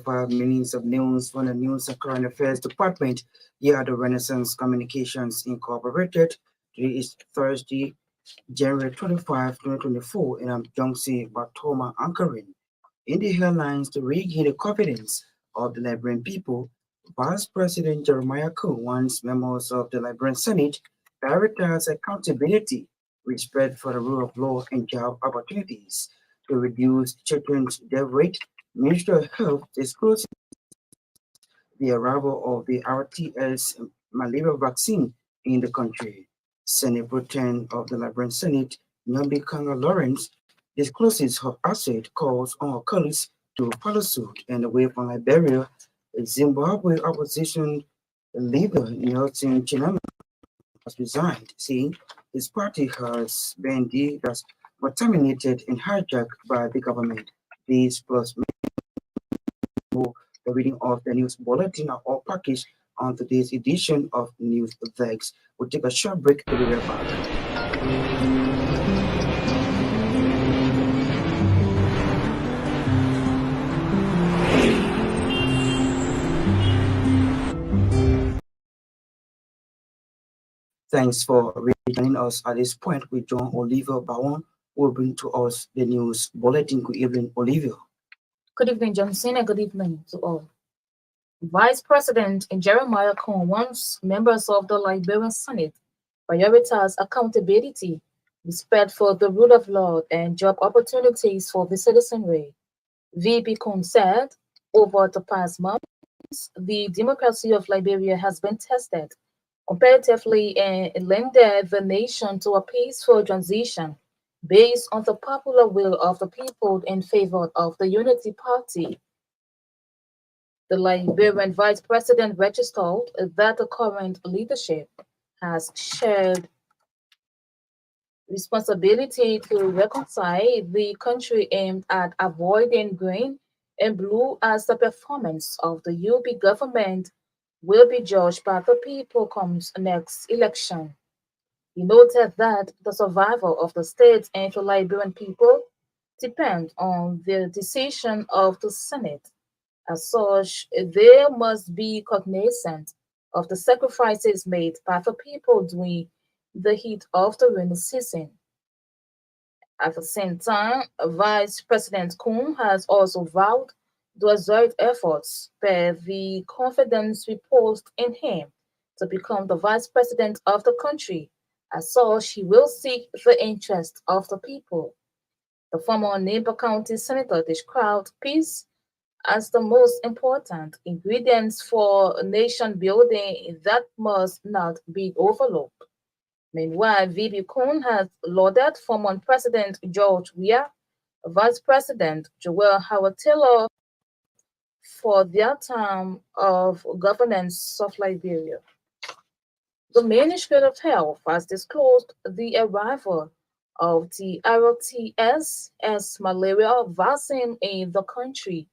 5 minutes of news from the News and Current Affairs Department here at the Renaissance Communications Incorporated. Today is Thursday, January 25, 2024, and I'm Jongsy Batoma anchoring. In the headlines, to regain the confidence of the Liberian people, Vice President Jeremiah Coon wants members of the Liberian Senate to prioritize accountability, respect for the rule of law, and job opportunities to reduce children's death rate. Ministry of Health disclosed the arrival of the RTS malaria vaccine in the country. Senate Pro Tem of the Liberian Senate, Nyambi Kanga Lawrence, discloses her asset calls on her colleagues to follow suit and away from Liberia. Zimbabwe opposition leader Nelson Chinama has resigned, saying his party has been terminated and hijacked by the government. These plus the reading of the news bulletin are all packaged on today's edition of News Vex. We'll take a short break to be right back. Thanks for joining us at this point with John Oliver Bowen, who will bring to us the news bulletin. Good evening, Oliver. Good evening, Johnson, and good evening to all. Vice President Jeremiah Coon wants members of the Liberian Senate prioritize accountability, respect for the rule of law, and job opportunities for the citizenry. VP Coon said, over the past months, the democracy of Liberia has been tested comparatively and lended the nation to a peaceful transition based on the popular will of the people in favor of the Unity Party. The Liberian Vice President registered that the current leadership has shared responsibility to reconcile the country aimed at avoiding green and blue as the performance of the UB government will be judged by the people comes next election. He noted that the survival of the state and the Liberian people depend on the decision of the Senate. As such, they must be cognizant of the sacrifices made by the people during the heat of the rainy season. At the same time, Vice President Kuhn has also vowed to exert efforts per the confidence reposed in him to become the Vice President of the country. As such, he will seek the interest of the people. The former Neighbor County Senator described peace as the most important ingredients for nation building that must not be overlooked. Meanwhile, VP Kuhn has lauded former President George Weah, Vice President Joel Howard Taylor for their term of governance of Liberia. The Ministry of Health has disclosed the arrival of the RTS as malaria vaccine in the country.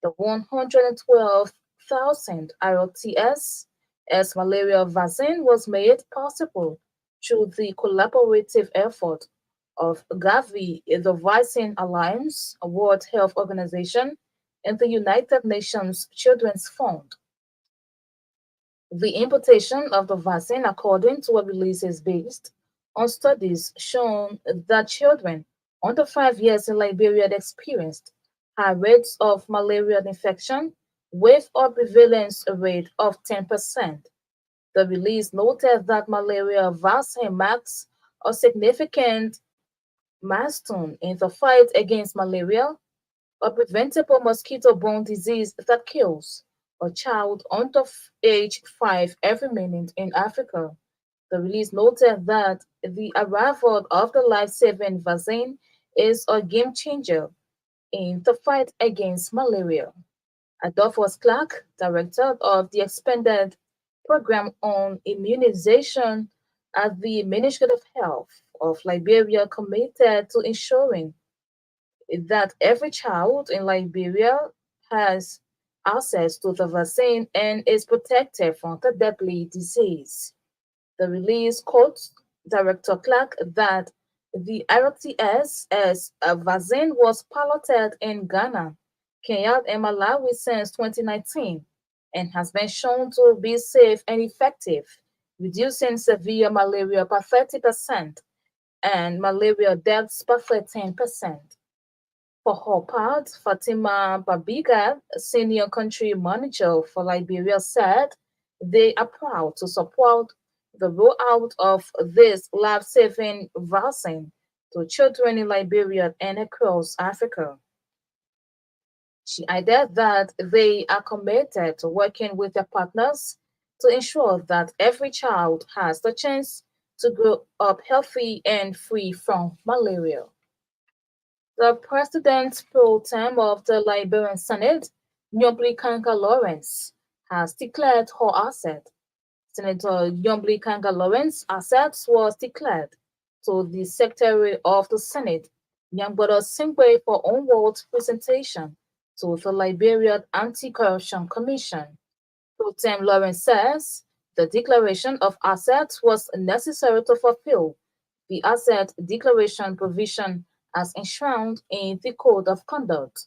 The 112,000 RTS as malaria vaccine was made possible through the collaborative effort of Gavi, the Vaccine Alliance, a World Health Organization, and the United Nations Children's Fund. The importation of the vaccine, according to a release, is based on studies showing that children under 5 years in Liberia had experienced high rates of malaria infection with a prevalence rate of 10%. The release noted that malaria vaccine marks a significant milestone in the fight against malaria, a preventable mosquito-borne disease that kills a child under age 5 every minute in Africa. The release noted that the arrival of the life-saving vaccine is a game changer in the fight against malaria. Adolphus Clark, director of the expanded program on immunization at the Ministry of Health of Liberia, committed to ensuring that every child in Liberia has access to the vaccine and is protected from the deadly disease. The release quotes Director Clark that the RTS as a vaccine was piloted in Ghana Kenya and Malawi since 2019 and has been shown to be safe and effective, reducing severe malaria by 30% and malaria deaths by 13%. For her part, Fatima Babiga, senior country manager for Liberia, said they are proud to support the rollout of this life-saving vaccine to children in Liberia and across Africa. She added that they are committed to working with their partners to ensure that every child has the chance to grow up healthy and free from malaria. The president pro tem of the Liberian Senate, Nyobli Kanga Lawrence, has declared her asset. Senator Nyobli Kanga Lawrence's assets was declared to the Secretary of the Senate, Nyambara Singwe, for onward presentation to the Liberian Anti-Corruption Commission. Pro tem Lawrence says the declaration of assets was necessary to fulfill the asset declaration provision as enshrined in the Code of Conduct.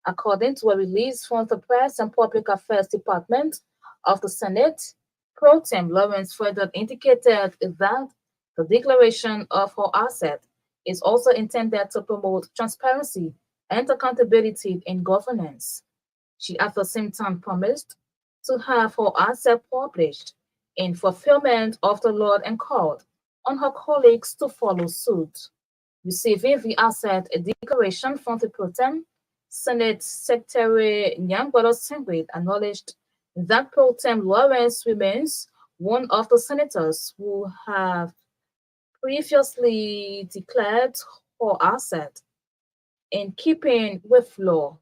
According to a release from the Press and Public Affairs Department of the Senate, Pro Tem Lawrence further indicated that the declaration of her asset is also intended to promote transparency and accountability in governance. She at the same time promised to have her asset published in fulfillment of the law and called on her colleagues to follow suit. Receiving the asset declaration from the pro tem, Senate Secretary Nyambaro Singwe acknowledged that pro tem Lawrence remains one of the senators who have previously declared her asset in keeping with law.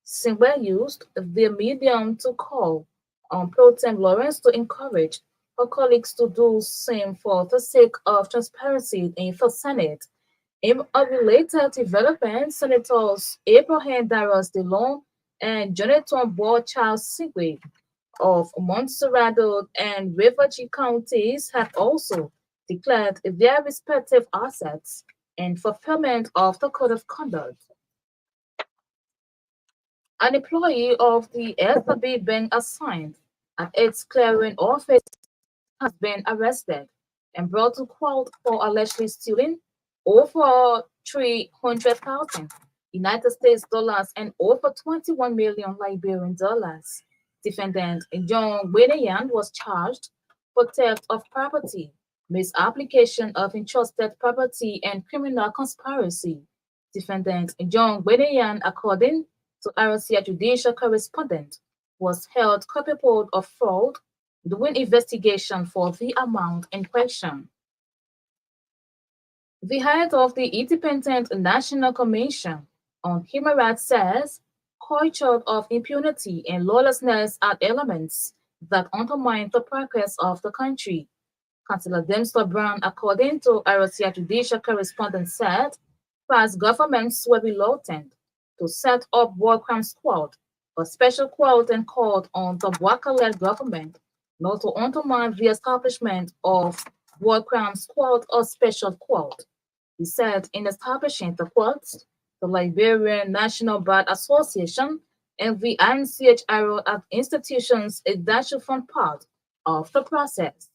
Singwell used the medium to call on Pro Tem Lawrence to encourage her colleagues to do same for the sake of transparency in the Senate. In a related development, Senators Abraham Darras DeLong and Jonathan Ward Charles Singway of Montserrado and Riverview counties have also declared their respective assets in fulfillment of the Code of Conduct. An employee of the SB being assigned at its clearing office has been arrested and brought to court for allegedly stealing over 300,000 United States dollars and over 21 million Liberian dollars. Defendant John Winayan was charged for theft of property, misapplication of entrusted property, and criminal conspiracy. Defendant John Winayan, according to RCA judicial correspondent, was held culpable of fraud during investigation for the amount in question. The head of the Independent National Commission on Human Rights says culture of impunity and lawlessness are elements that undermine the progress of the country. Councillor Dempster Brown, according to RCA judicial correspondent, said past governments were reluctant to set up war crime squad, a special squad, and called on the Waka-led government not to undermine the establishment of war crime squad or special squad. He said in establishing the quads, the Liberian National Bar Association and the NCHRO as institutions that should form part of the process.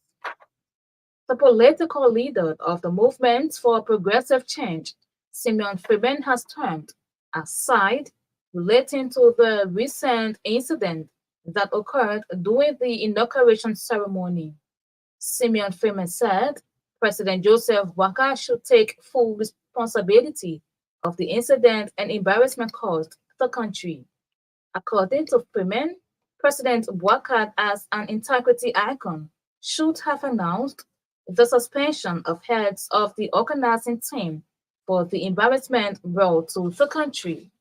The political leader of the movement for progressive change, Simeon Freeman, has termed aside relating to the recent incident that occurred during the inauguration ceremony. Simeon Freeman said President Joseph Waka should take full responsibility of the incident and embarrassment caused the country. According to Freeman, President Waka, as an integrity icon, should have announced the suspension of heads of the organizing team for the embarrassment brought to the country.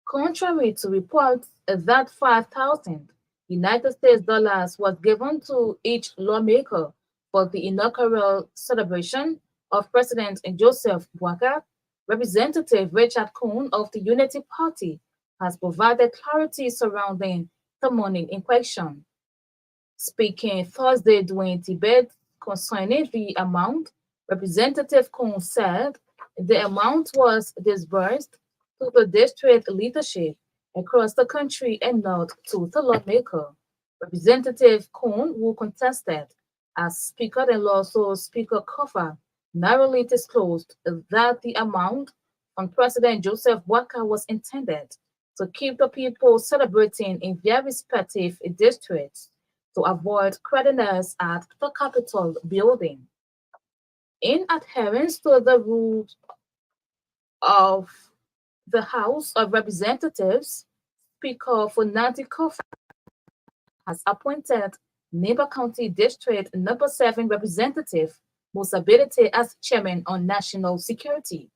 Contrary to reports that 5,000 United States dollars was given to each lawmaker for the inaugural celebration of President Joseph Boakai, Representative Richard Coon of the Unity Party has provided clarity surrounding the money in question. Speaking Thursday during debate concerning the amount, Representative Coon said the amount was disbursed to the district leadership across the country and not to the lawmaker. Representative Kuhn, who contested as Speaker and also Speaker Kofa, narrowly disclosed that the amount on President Joseph Boakai was intended to keep the people celebrating in their respective districts to avoid creditors at the Capitol building. In adherence to the rules of the House of Representatives, Speaker Funadi Kofa has appointed Neighbor County District Number 7 Representative Musa Bedete as Chairman on National Security.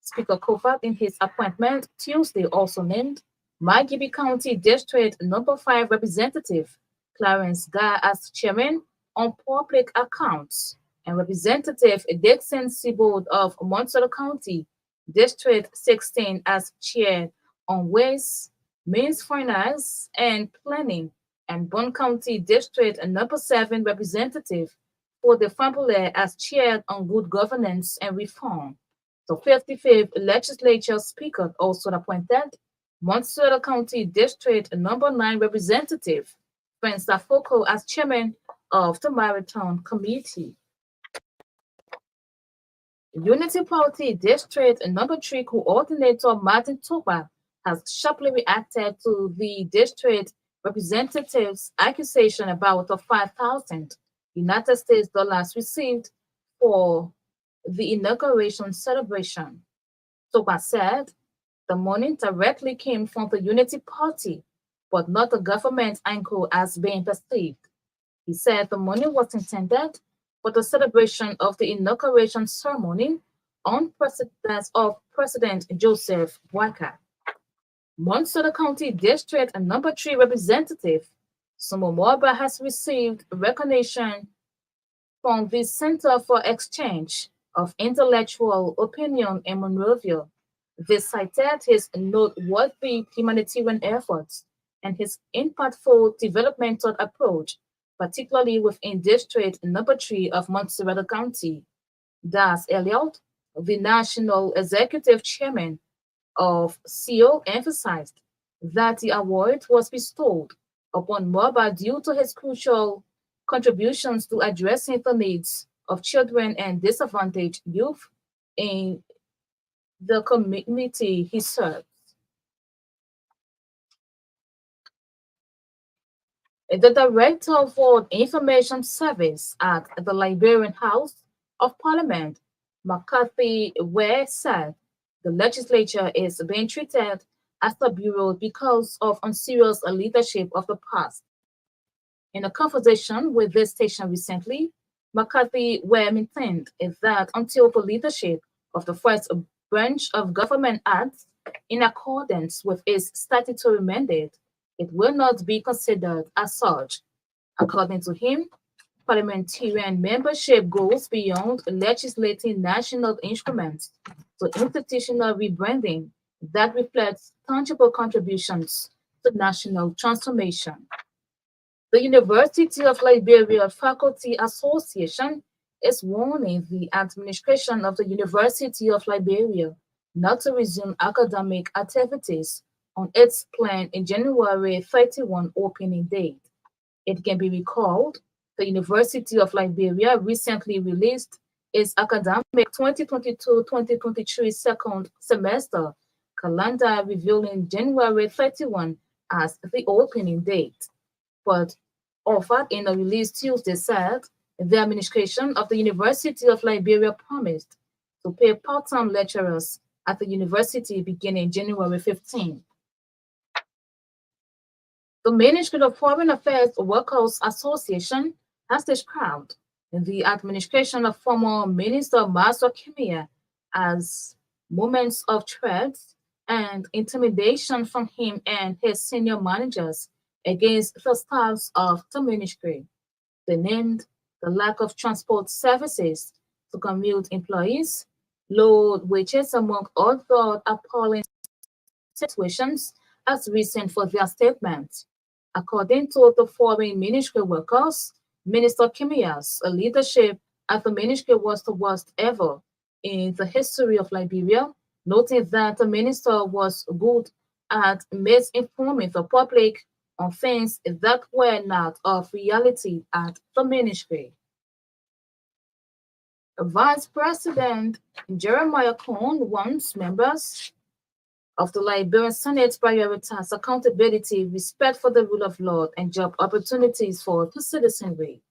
Speaker Kofa, in his appointment Tuesday, also named Magibi County District Number 5 Representative Clarence Guy as Chairman on Public Accounts and Representative Dixon Sibold of Monticello County District 16 as Chair on Ways, Means Finance and Planning and Bond County District Number 7 Representative for the Fambule as Chair on Good Governance and Reform. The 55th Legislature Speaker also appointed Monticello County District Number 9 Representative Franz Afoko as Chairman of the Marathon Committee. Unity Party District Number 3 Coordinator Martin Toba has sharply reacted to the district representative's accusation about the 5,000 United States dollars received for the inauguration celebration. Toba said the money directly came from the Unity Party, but not the government angle as being perceived. He said the money was intended for the celebration of the inauguration ceremony on precedence of President Joseph Boakai. Monticello County District Number 3 Representative Sumo Moba has received recognition from the Center for Exchange of Intellectual Opinion in Monrovia. This cited his noteworthy humanitarian efforts and his impactful developmental approach, particularly within District Number 3 of Montserrat County. Das Elliott, the National Executive Chairman of CO, emphasized that the award was bestowed upon Moba due to his crucial contributions to addressing the needs of children and disadvantaged youth in the community he serves. The Director for Information Service at the Liberian House of Parliament, McCarthy Ware, said the legislature is being treated as a bureau because of unserious leadership of the past. In a conversation with this station recently, McCarthy Ware maintained that until the leadership of the first branch of government acts in accordance with its statutory mandate, it will not be considered as such. According to him, parliamentarian membership goes beyond legislating national instruments to institutional rebranding that reflects tangible contributions to national transformation. The University of Liberia Faculty Association is warning the administration of the University of Liberia not to resume academic activities on its planned in January 31 opening date. It can be recalled the University of Liberia recently released its academic 2022-2023 second semester calendar, revealing January 31 as the opening date. But offered in a release Tuesday said the administration of the University of Liberia promised to pay part-time lecturers at the university beginning January 15. The Ministry of Foreign Affairs Workers Association has described the administration of former Minister Master Kimia as moments of threats and intimidation from him and his senior managers against the staffs of the ministry. They named the lack of transport services to commute employees, low wages, among other appalling situations as reason for their statement. According to the foreign ministry workers, Minister Kimia's leadership at the ministry was the worst ever in the history of Liberia, noting that the minister was good at misinforming the public on things that were not of reality at the ministry. Vice President Jeremiah Cohn wants members of the Liberian Senate prioritize accountability, respect for the rule of law, and job opportunities for the citizenry.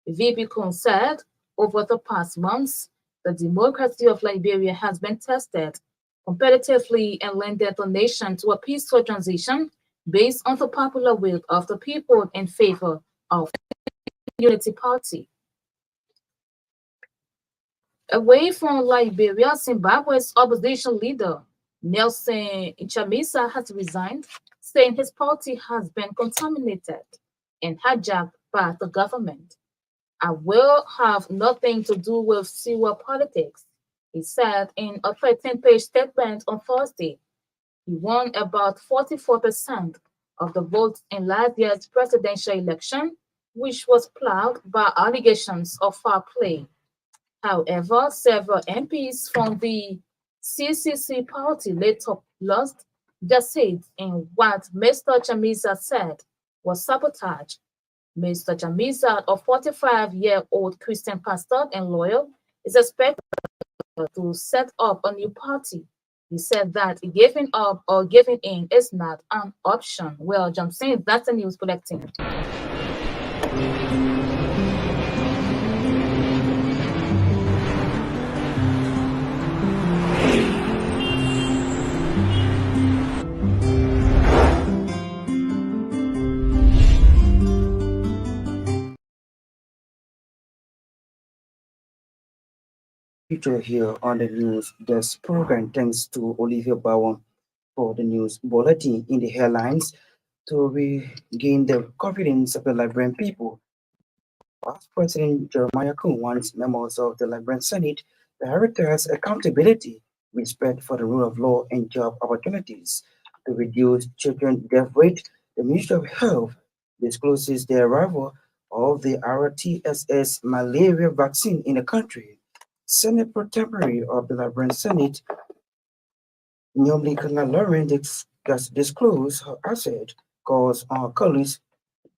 VP Cohn said, over the past months, the democracy of Liberia has been tested competitively and lended the nation to a peaceful transition based on the popular will of the people in favor of the Unity Party. Away from Liberia, Zimbabwe's opposition leader, Nelson Chamisa, has resigned, saying his party has been contaminated and hijacked by the government. I will have nothing to do with sewer politics, he said in a 13-page statement on Thursday. He won about 44% of the votes in last year's presidential election, which was plagued by allegations of foul play. However, several MPs from the CCC party later lost their seats in what Mr. Chamisa said was sabotage. Mr. Chamisa, a 45-year-old Christian pastor and lawyer, is expected to set up a new party. He said that giving up or giving in is not an option. Well, Johnson, that's the news bulletin. Feature here on the news desk program. Thanks to Olivia Bowen for the news bulletin in the headlines to regain the confidence of the Liberian people. Past President Jeremiah Coon wants members of the Liberian Senate to prioritize accountability, respect for the rule of law, and job opportunities to reduce children death rate. The Ministry of Health discloses the arrival of the RTSS malaria vaccine in the country. Senate Pro Tempore of the Liberian Senate, Nyomli Lauren, disclosed her asset calls on her colleagues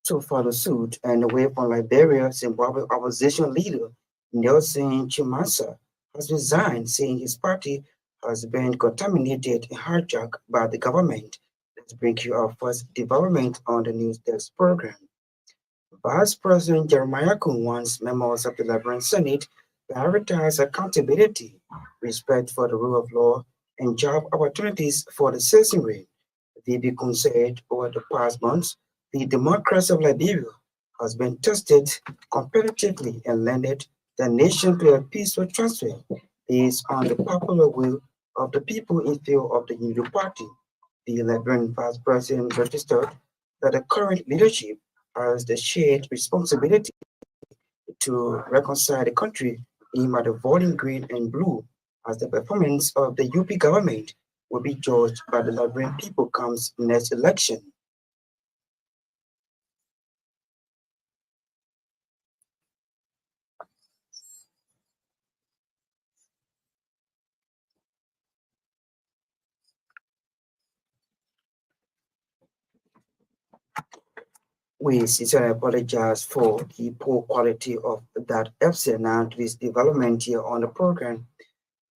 to follow suit and away from Liberia, Zimbabwe opposition leader Nelson Chamisa has resigned, saying his party has been contaminated and hijacked by the government. Let's bring you our first development on the news desk program. Vice President Jeremiah Coon wants members of the Liberian Senate to prioritize accountability, respect for the rule of law, and job opportunities for the citizenry. VB Coon said over the past months, the democracy of Liberia has been tested competitively and lended the nation to a peaceful transfer based on the popular will of the people in favor of the Unity Party. The Liberian Vice President registered that the current leadership has the shared responsibility to reconcile the country in by the voting green and blue as the performance of the UP government will be judged by the Liberian people comes next election. We sincerely apologize for the poor quality of that episode. Now to this development here on the program.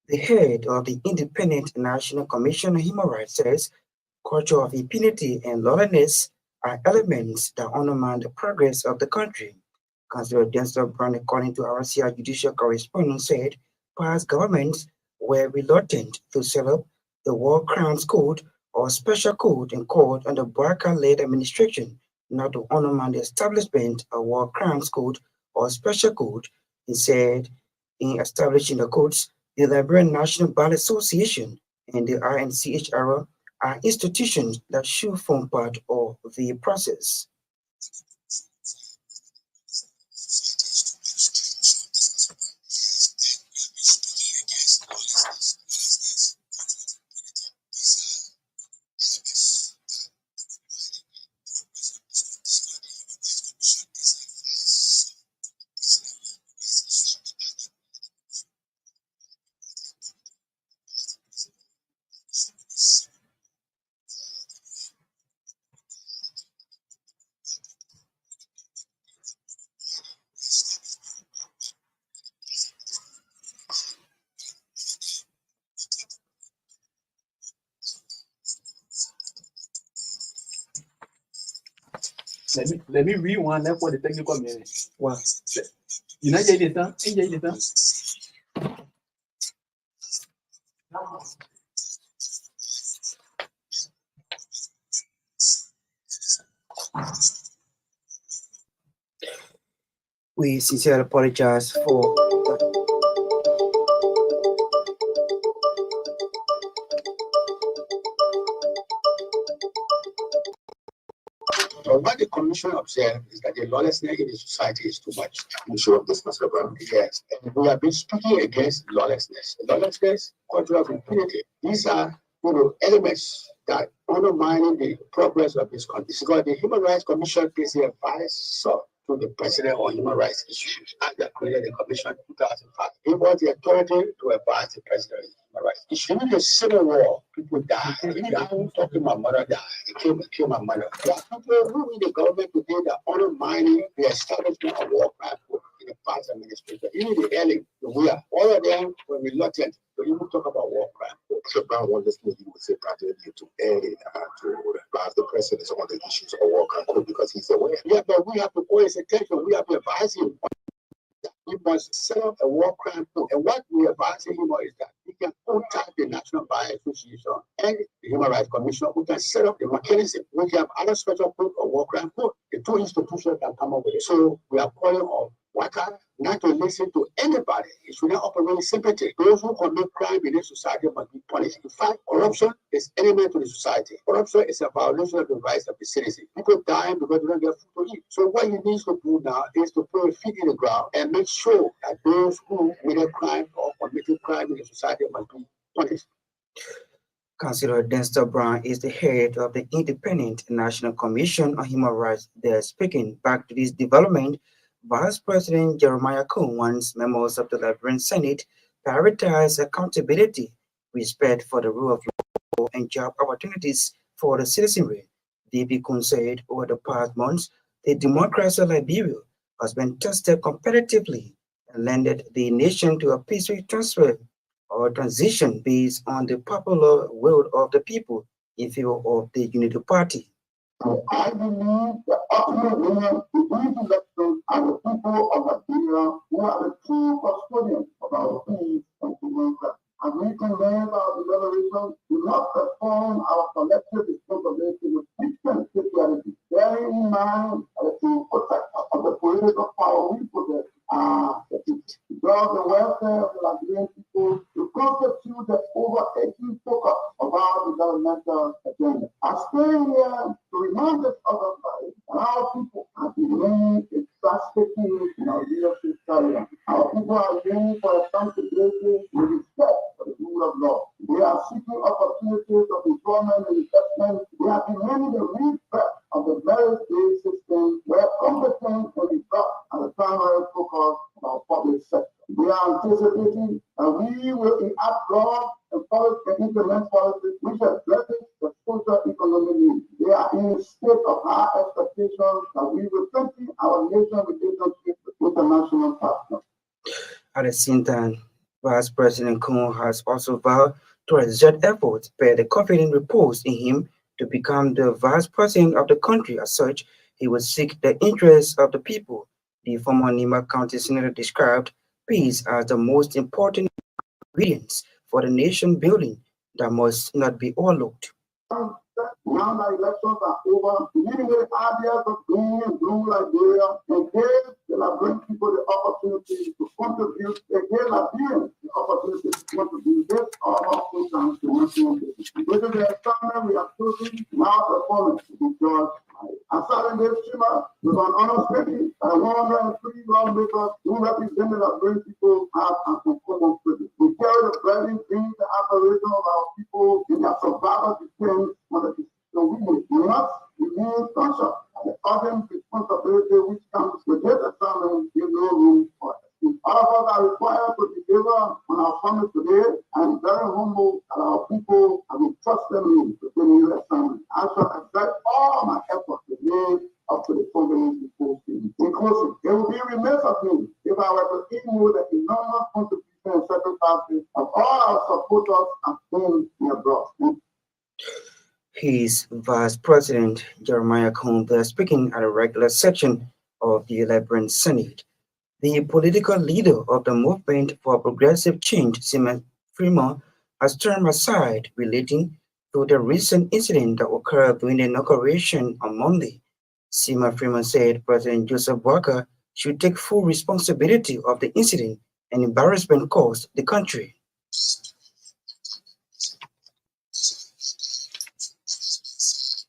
The head of the Independent National Commission on Human Rights says culture of impunity and lawlessness are elements that undermine the progress of the country. Councillor Denzel Brown, according to RCI judicial correspondent, said past governments were reluctant to set up the War Crimes Code or Special Code and called on the Barker-led administration not to undermine the establishment of War Crimes Code or Special Code. He said in establishing the codes, the Liberian National Bar Association and the INCHR are institutions that should form part of the process. Let me read one left for the technical meaning. Wow. You know, We sincerely apologize for But what the commission observed is that the lawlessness in the society is too much. I'm sure this must have been yes. And we have been speaking against lawlessness. Lawlessness, culture of impunity. These are elements that undermining the progress of this country. Because the Human Rights Commission is the advisor to the president on human rights issues. And they created the commission in 2005. It was the authority to advise the president on human rights issues. During the Civil War, people died. I'm talking my mother died. It killed my mother. There are people who in the government today that undermining the establishment of war crime in the past administration. Even the early, all of them were reluctant to even talk about war crime. So Brown won this meeting would say practically to advise the president on the issues of war crime because he's aware. Yeah, but we have to call his attention. We have to advise him. We must set up a war crime court. And what we are advising him is that we can contact the National Bar Association and the Human Rights Commission. We can set up the mechanism. We can have other special court or war crime court. The two institutions can come up with it. So we are calling on Waka not to listen to anybody. It should not operate with sympathy. Those who commit crime in this society must be punished. In fact, corruption is enemy to the society. Corruption is a violation of the rights of the citizen. People dying because they don't get food to eat. So what he needs to do now is to put a feet in the ground and make sure that those who committed crime or committed crime in the society must be punished. Councillor Dexter Brown is the head of the Independent National Commission on Human Rights. They're speaking back to this development. Vice President Jeremiah Coon wants members of the Liberian Senate prioritize accountability, respect for the rule of law, and job opportunities for the citizenry. VP Coon said over the past months, the democracy of Liberia has been tested competitively and landed the nation to a peaceful transfer or transition based on the popular will of the people in favor of the Unity Party. I believe the ultimate winner in these elections are the people of Liberia who are the true custodians of our peace and democracy. As we convey our deliberation, we must perform our collective responsibility with distant security, bearing in mind the true protector of the political power we possess are the people. Because the welfare of the Liberian people to constitute the overarching focus of our developmental agenda. I stand here to remind us of our people have remained exactly in our leadership career. Our people are looking for accountability with respect for the rule of law. They are seeking opportunities of employment and investment. They are demanding the respect of the merit-based system where competence and results are the primary focus of our public sector. We are anticipating and we will enact laws and policies and implement policies which addresses the social economic needs. They are in a state of high expectations that we will strengthen our nation relationship with international partners. At the same time, Vice President Kuhn has also vowed to exert efforts per the confidence reposed in him to become the Vice President of the country. As such, he will seek the interests of the people. The former Nima County Senator described peace as the most important ingredients for the nation building that must not be overlooked. Now the elections are over, leading with ideas of green and blue Liberia, and give the Liberian people the opportunity to contribute, and give Liberians the opportunity to contribute this all our programs to national business. This is the assignment we are choosing now performance to be judged. I sat in this chamber with an honor speaking and 103 lawmakers who represent the Liberian people have an common privilege. We carry the burden, dreams, and aspirations of our people in their survival defense on the so we must remain conscious of the urgent responsibility which comes with this assignment. Give no room for it. All of us are required to deliver on our promise today. I'm very humble that our people have entrusted me to bring this assignment. I shall exert all my efforts to live up to the confidence before me. Inclusive, it would be remiss of me if I were to ignore the enormous contribution and sacrifices of all our supporters and friends abroad. His Vice President Jeremiah Cohn speaking at a regular section of the 11th Senate. The political leader of the Movement for Progressive Change, Simon Freeman, has turned aside relating to the recent incident that occurred during the inauguration on Monday. Simon Freeman said President Joseph Walker should take full responsibility of the incident and embarrassment caused the country.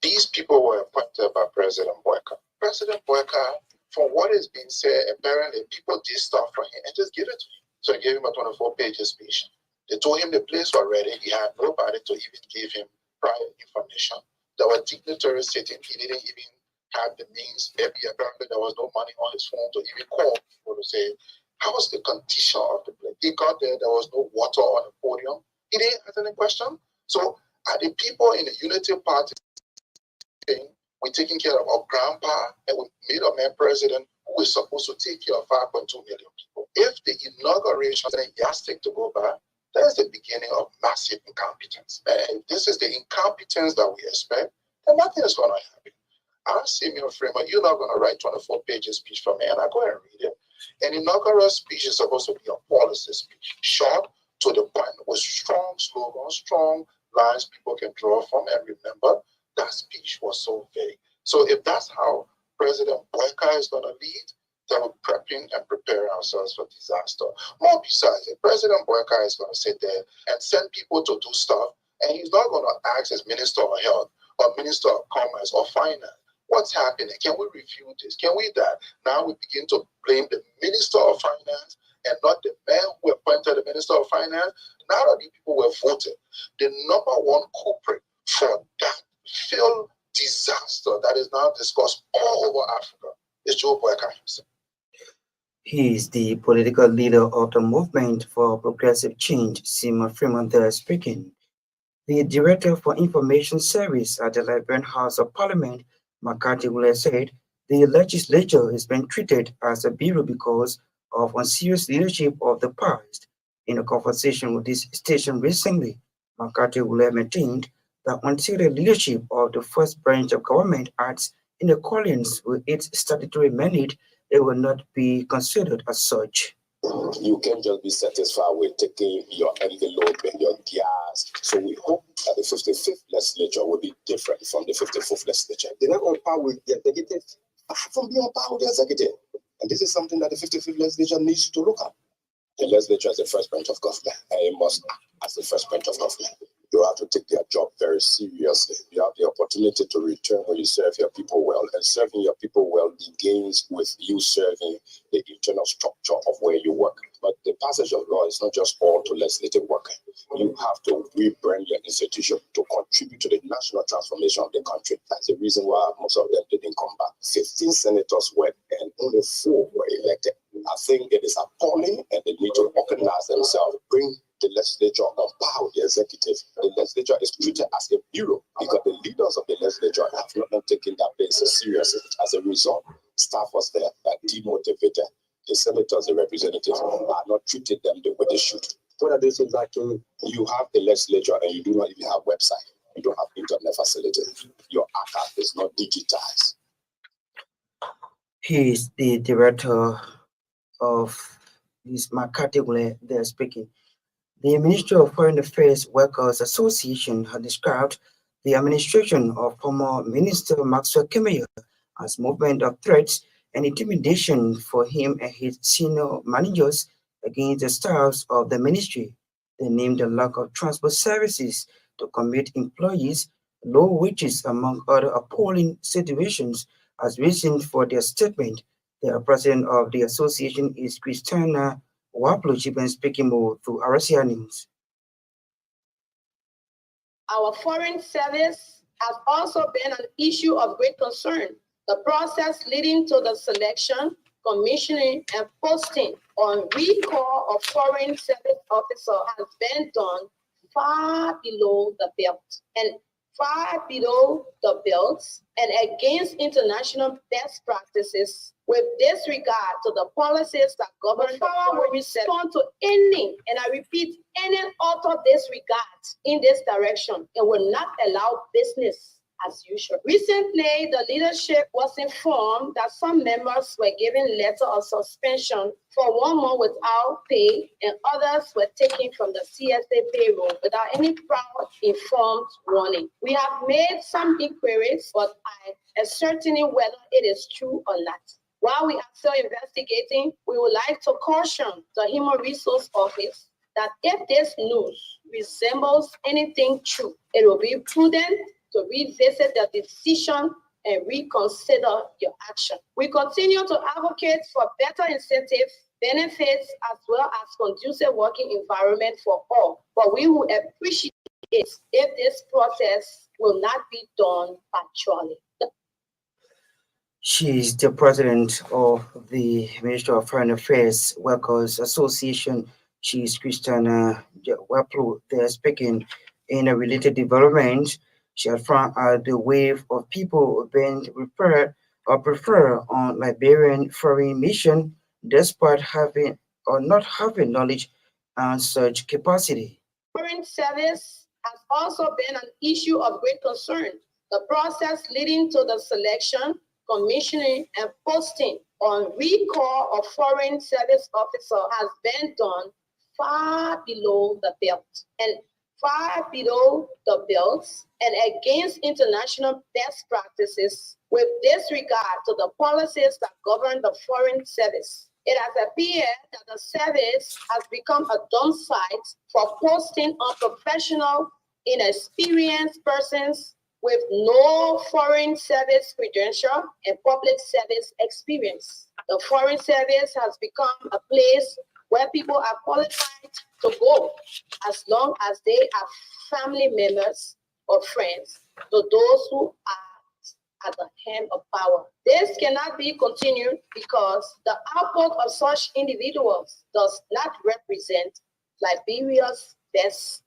These people were appointed by President Boyka. President Boyka, from what is being said, apparently people did stuff for him and just give it to him. So they gave him a 24-page speech. They told him the place was ready. He had nobody to even give him prior information. There were dignitaries sitting. He didn't even have the means. Maybe apparently there was no money on his phone to even call people to say, how was the condition of the place? He got there, there was no water on the podium. He didn't ask any question. So are the people in the Unity Party saying, we're taking care of our grandpa and we made a man president who is supposed to take care of 5.2 million people? If the inauguration is yastic to go by, that's the beginning of massive incompetence. And if this is the incompetence that we expect, then nothing is going to happen. Our senior framer, you're not going to write 24-page speech for me, and I go and read it. An inaugural speech is supposed to be a policy speech, short, to the point, with strong slogans, strong lines people can draw from. And remember, that speech was so vague. So if that's how President Boyka is going to lead, then we're prepping and preparing ourselves for disaster. More besides it, President Boyka is going to sit there and send people to do stuff, and he's not going to ask as Minister of Health or Minister of Commerce or Finance, what's happening? Can we review this? Can we that? Now we begin to blame the Minister of Finance and not the man who appointed the Minister of Finance. Now that the people were voted, the number one culprit for that failed disaster that is now discussed all over Africa is Joe Boyka himself. He is the political leader of the Movement for Progressive Change, Simon Freeman speaking. The Director for Information Service at the Liberian House of Parliament, McCarthy Wule, said the legislature is being treated as a bureau because of unserious leadership of the past. In a conversation with this station recently, McCarthy Wule maintained that until the leadership of the first branch of government acts in accordance with its statutory mandate, it will not be considered as such. You can't just be satisfied with taking your envelope and your gas. So we hope that the 55th legislature will be different from the 54th legislature. They're not on par with the executive, from being on par with the executive. And this is something that the 55th legislature needs to look at. The legislature is the first branch of government, and it must act as the first branch of government. You have to take their job very seriously. You have the opportunity to return when you serve your people well, and serving your people well begins with you serving the internal structure of where you work. But the passage of law is not just all to legislative work. You have to rebrand your institution to contribute to the national transformation of the country. That's the reason why most of them didn't come back. 15 senators went, and only 4 were elected. I think it is appalling, and they need to organize themselves, bring the legislature on par with the executive. The legislature is treated as a bureau because the leaders of the legislature have not taken that basis seriously. As a result, staff was there that demotivated. The senators, the representatives are not treated them the way they should. What are they saying that you have the legislature and you do not even have website? You don't have internet facility. Your archive is not digitized. He is the director of this McCarthy they're speaking. The Ministry of Foreign Affairs Workers Association had described the administration of former Minister Maxwell Kemeyer as movement of threats and intimidation for him and his senior managers against the staffs of the ministry. They named the lack of transport services to commit employees, low wages, among other appalling situations as reason for their statement. The president of the association is Christiana Waplo. She been speaking more to RCA News. Our foreign service has also been an issue of great concern. The process leading to the selection, commissioning, and posting on recall of foreign service officer has been done far below the belt and against international best practices with disregard to the policies that govern the forum will respond to any, and I repeat, any utter disregard in this direction and will not allow business as usual. Recently, the leadership was informed that some members were given letter of suspension for 1 month without pay, and others were taken from the CSA payroll without any prior informed warning. We have made some inquiries, but I ascertaining whether it is true or not. While we are still investigating, we would like to caution the Human Resource Office that if this news resembles anything true, it will be prudent to revisit the decision and reconsider your action. We continue to advocate for better incentives, benefits, as well as conducive working environment for all. But we would appreciate it if this process will not be done virtually. She is the president of the Ministry of Foreign Affairs Workers Association. She is Christiana Waplu. They are speaking in a related development. She had found the wave of people being referred or prefer on Liberian foreign mission despite having or not having knowledge and such capacity. Foreign service has also been an issue of great concern. The process leading to the selection, commissioning, and posting on recall of foreign service officer has been done far below the belt and against international best practices with disregard to the policies that govern the foreign service. It has appeared that the service has become a dump site for posting unprofessional, inexperienced persons with no foreign service credential and public service experience. The foreign service has become a place where people are qualified to go as long as they are family members or friends to those who are at the helm of power. This cannot be continued because the output of such individuals does not represent Liberia's best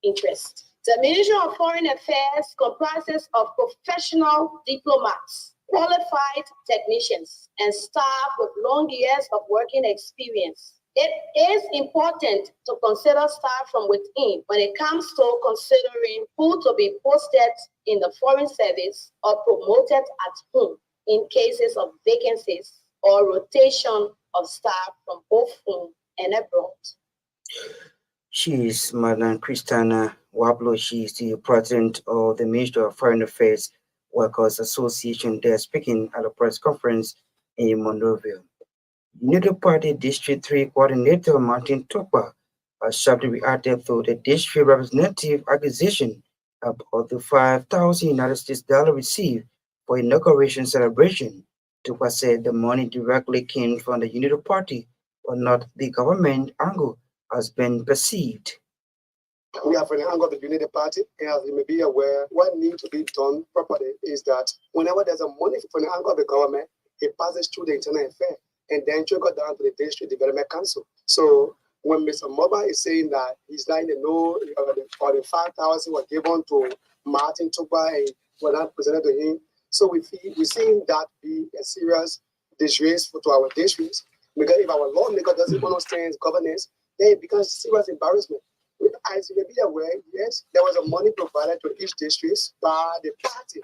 interest. The Ministry of Foreign Affairs comprises of professional diplomats, qualified technicians, and staff with long years of working experience. It is important to consider staff from within when it comes to considering who to be posted in the foreign service or promoted at home in cases of vacancies or rotation of staff from both home and abroad. She is Madam Christiana Wablo. She is the president of the Ministry of Foreign Affairs Workers Association. They are speaking at a press conference in Monrovia. Unity Party District 3 Coordinator Martin Tokpa has sharply reacted to the district representative accusation about the 5,000 United States dollar received for inauguration celebration. Tokpa said the money directly came from the Unity Party, but not the government angle has been perceived. We are from the angle of the Unity Party, and as you may be aware, what needs to be done properly is that whenever there's a money from the angle of the government, it passes through the internal affair and then trickle down to the District Development Council. So when Mr. Moba is saying that he's letting them know or the 5,000 were given to Martin Tokpa and were not presented to him, so we're seeing that be a serious disgrace to our districts, because if our lawmaker doesn't understand governance, then it becomes serious embarrassment. As you may be aware, yes, there was a money provided to each district by the party,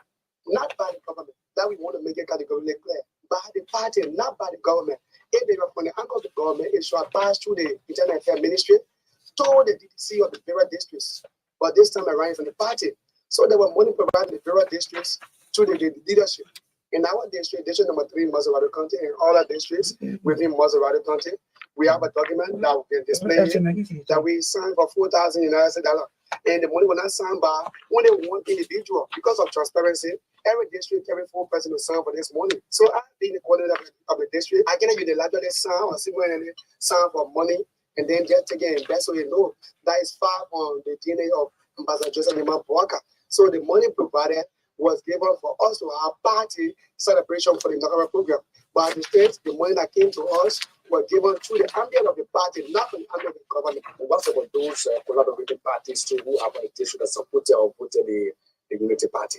not by the government. That we want to make it categorically clear. By the party, not by the government. If they were from the angle of the government, it should have passed through the Internal Affairs Ministry to the DDC of the various districts. But this time around from the party. So there were money provided to the various districts to the leadership. In our district, district number 3 in Maserati County, and all our districts within Maserati County, we have a document that we can display that we signed for $4,000 United dollars. And the money was not signed by only one individual. Because of transparency, every district, every 4 person will sign for this money. So I being the coordinator of the district, I cannot unilaterally sign or sign for money and then just take it and invest, so you know that is far from the DNA of Ambassador Joseph Liman Boaka. So the money provided was given for us to have party celebration for the inaugural program. But at the state, the money that came to us was given through the ambient of the party, not from the ambient of the government. What about those collaborating parties too who have a district that supported or voted the Unity Party?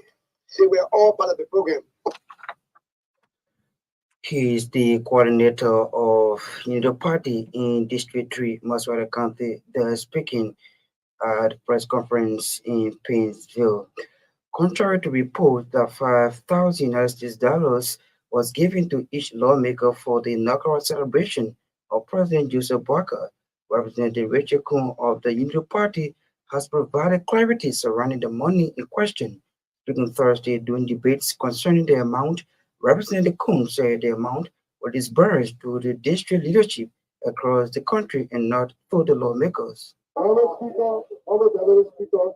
They were all part of the program. He is the coordinator of Unity Party in District 3, Maswara County. They're speaking at a press conference in Painesville. Contrary to reports that $5,000 was given to each lawmaker for the inaugural celebration of President Joseph Boakai, Representative Rachel Kuhn of the Unity Party has provided clarity surrounding the money in question. Speaking Thursday during debates concerning the amount, Representative Kuhn said the amount was disbursed to the district leadership across the country and not to the lawmakers. Honorable Speaker, Honorable Speaker,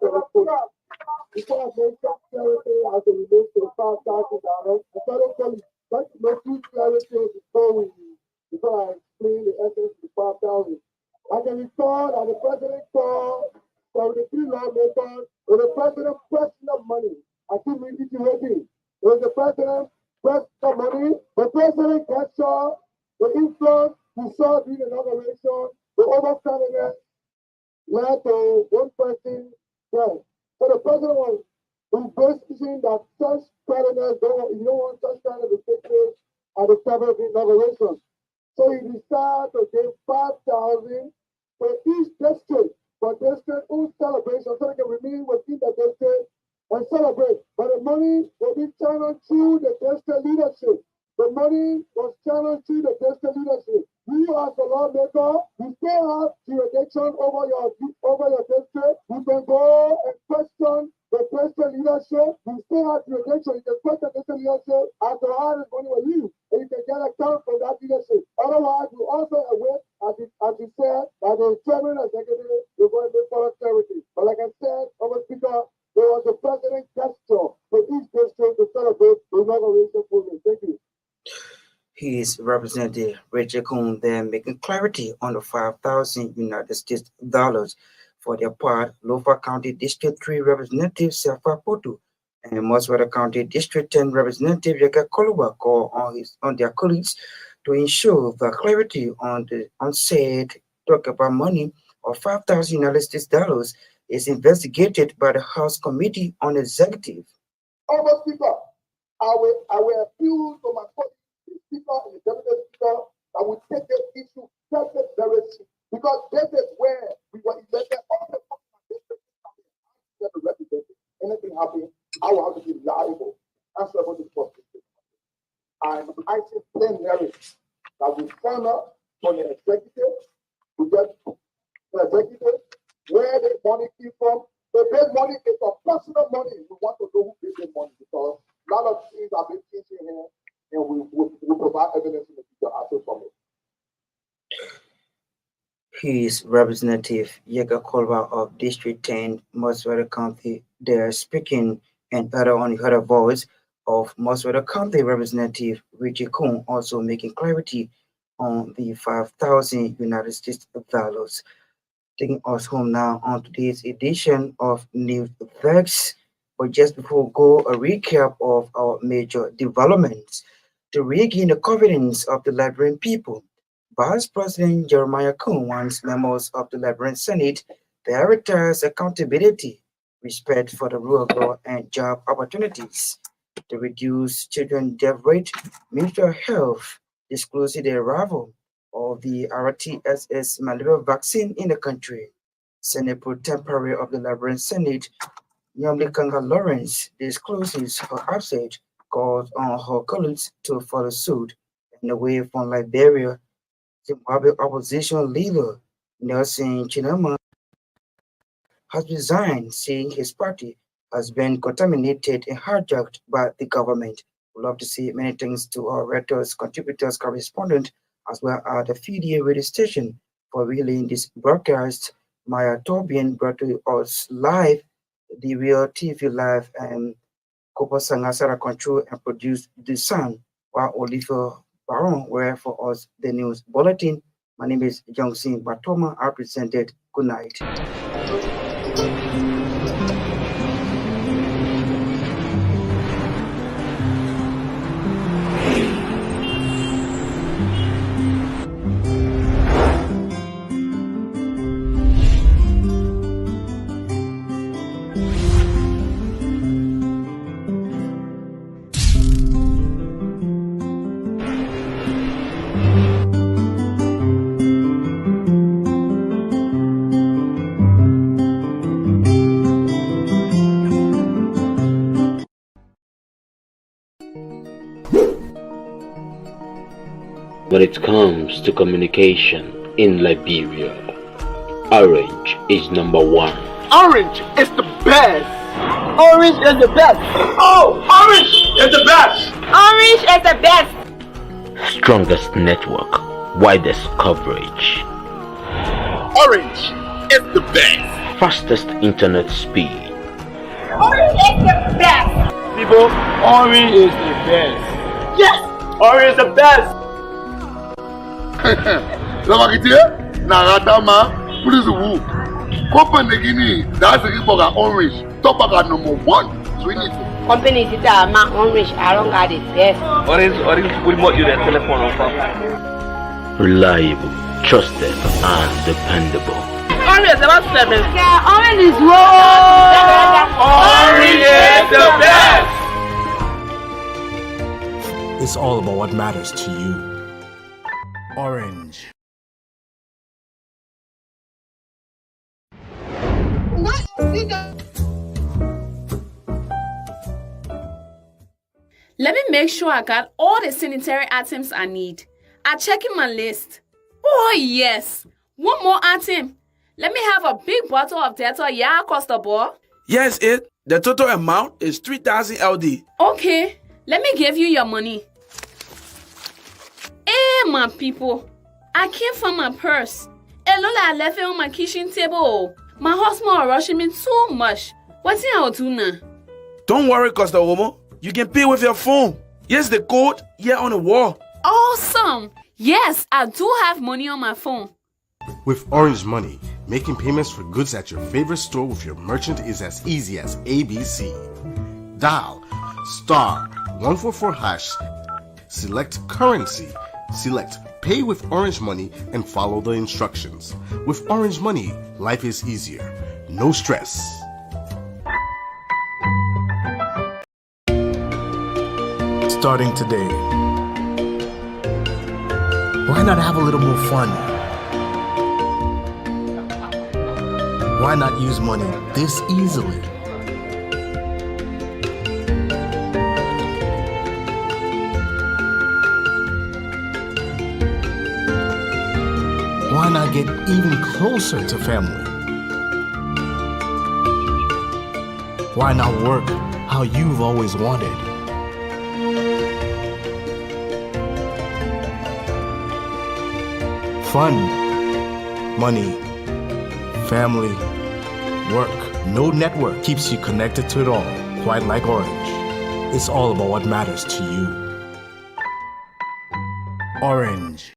before I make some clarity as it relates to the $5,000, I thought let's make two clarities before I explain the essence of the 5,000. I can recall that the president called 73 lawmakers with the president pressing the money. I keep reiterating. When the president pressed the money, the president captured the influence he saw during the inauguration, the overcrowdedness led to one person dead. So the president was insisting that such crowdedness, you don't want such kind of take place at the time of the inauguration. So he decided to give 5,000 for each district, for district whose celebration, so they can remain within the district and celebrate. But the money will be channeled through the district leadership. The money was channeled through the district leadership. You as the lawmaker, you still have jurisdiction over your district. You can go and question the district leadership. You still have jurisdiction. You can question the district leadership as to how this money was used, and you can get account from that leadership. Otherwise, you also aware, as you said, that the chairman and executive will go and make for clarity. But like I said, Mr. Speaker, there was a president gesture for each district to celebrate the inauguration program. Thank you. His representative Rachel Kuhn then making clarity on the $5,000 for their part. Lofa County District 3 Representative Safa Potu and Moswara County District 10 Representative Yaka Koluba call on their colleagues to ensure the clarity on the unsaid talk about money of $5,000 is investigated by the House Committee on Executive. Honorable Speaker, I will appeal to my colleagues, the Speaker and the Deputy Speaker, that we take this issue very seriously, because this is where we were elected. All the representative. Anything happens, I will have to be liable. Answerable to the question. And I see plain merit that we sign up for the executive, to get the executive, where the money came from. The big money is a personal money. We want to know who paid the money, because a lot of things have been changing here, and we provide evidence in the future after from it. His representative Yega Kolba of District 10, Moswara County, there speaking, and on the other voice of Moswara County Representative Richie Kuhn also making clarity on the $5,000. Taking us home now on today's edition of News Facts. But just before go, a recap of our major developments. To regain the confidence of the Liberian people, Vice President Jeremiah Kuhn wants members of the Liberian Senate to prioritize accountability, respect for the rule of law, and job opportunities. To reduce children death rate, Ministry of Health disclosed the arrival of the TRTH malaria vaccine in the country. Senate Pro Tempore of the Liberian Senate, Nyamlikanga Lawrence, discloses her upset, calls on her colleagues to follow suit. And away from Liberia, Zimbabwe opposition leader Nelson Chinama has resigned, saying his party has been contaminated and hijacked by the government. We'd love to see many things to our writers, contributors, correspondent, as well as the FDA radio station for relaying this broadcast. Maya Tobian brought to us live, the Real TV Live, and Kopo Sangasara control and produced The Sun, while Oliver Baron were for us the news bulletin. My name is Johnson Batoma. I presented. Good night. When it comes to communication in Liberia, Orange is number one. Orange is the best. Orange is the best. Oh, Orange is the best. Orange is the best. Strongest network, widest coverage, Orange is the best. fastest internet speed. Orange is the best. People, Orange is the best. Yes, Orange is the best. Company Orange, top number one. Company is Orange. I don't got it best. Orange will more you the telephone on top. Reliable, trusted, and dependable. Orange is about 7. Yeah, Orange is Orange is the best. It's all about what matters to you. Orange. What else you got? Let me make sure I got all the sanitary items I need. I'm checking my list. Oh yes, one more item. Let me have a big bottle of Dettol, yeah, across the board. Yes, the total amount is 3,000 LD. Okay, let me give you your money. Hey, my people, I can't find my purse. Lola, I left it on my kitchen table. My husband is rushing me too much. What's I do now? Don't worry, Costa Homo. You can pay with your phone. Yes, the code here on the wall. Awesome. Yes, I do have money on my phone. With Orange Money, making payments for goods at your favorite store with your merchant is as easy as ABC. Dial *144#, select currency, select Pay with Orange Money, and follow the instructions. With Orange Money, life is easier. No stress. Starting today, why not have a little more fun? Why not use money this easily? Why not get even closer to family? Why not work how you've always wanted? Fun, money, family, work. No network keeps you connected to it all, quite like Orange. It's all about what matters to you. Orange.